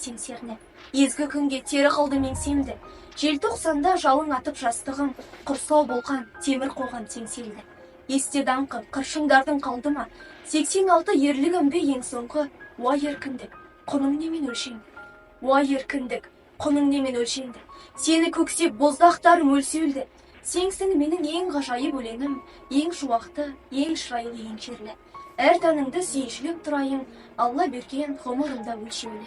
теңсеріне. Езгі күнге тері қалды меңсемді. Желтоқсанда жалын атып жастығым, құрсау болған, темір қоған теңселді. Есте даңқы, қыршыңдардың қалды ма? 86 ерлігім бе ең соңғы? Уа еркіндік, құның немен өлшенді? Уа еркіндік, құның немен өлшенді? Сені көксеп боздақтарым өлсеулді. Сенсің менің ең ғажайып өлеңім, ең шуақты, ең шырайлы, ең шерлі. Әр таңыңды сүйіншілеп тұрайын, Алла берген ғұмырымда өлшеулі.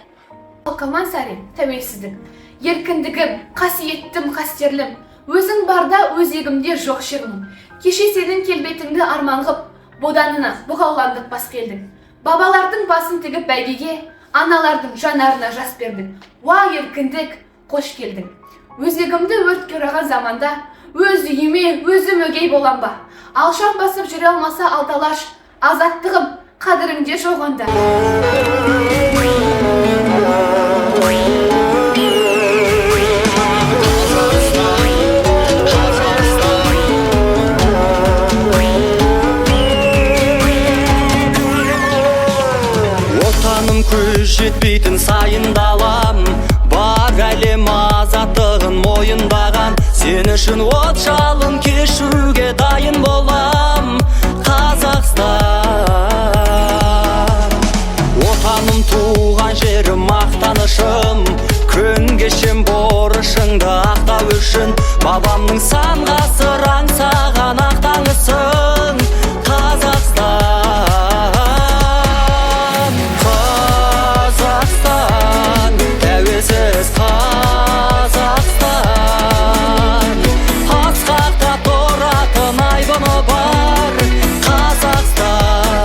Қалқаман сарин, тәуелсіздік. Еркіндігім, қасиеттім, қастерлім. Өзің барда өзегімде жоқ шермін. Кеше сенің келбетіңді арман ғып, боданына бұғауландық бас келдің. Бабалардың басын тігіп бәйгеге, аналардың жанарына жас бердің. Уа еркіндік, қош келдің. Өзегімді өртке ораған заманда, өз үйіме өзім өгей болам ба? Алшақ басып жүре алмаса алдалаш, азаттығым қадіріңде жоғанда. Отаным көз жетпейтін сайын далам, бар әлем азаттығын мойындаған. Сен үшін от жалын кешуге дайын болам, Қазақстан. Отаным туған жерім, мақтанышым, күн кешем борышыңды ақтау үшін. Бабамның сан ғасыр аңсаған ақтаңысың, Қазақстан. Қазақстан, тәуелсіз Қазақстан, асқақта тұратын айбыны бар Қазақстан.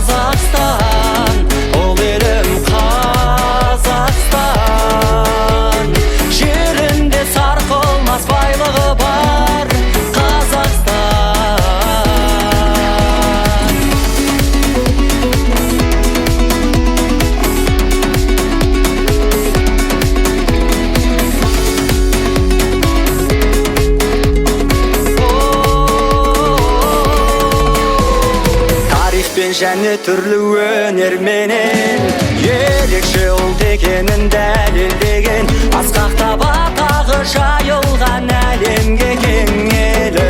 Қазақстан, ол елім Қазақстан, жерінде сарқылмас байлығы бар Қазақстан. Тарихпен және түрлі өнерменен ерекше ұлт екенін дәлелдеген, асқақтап атағы жайылған әлемге кең елі.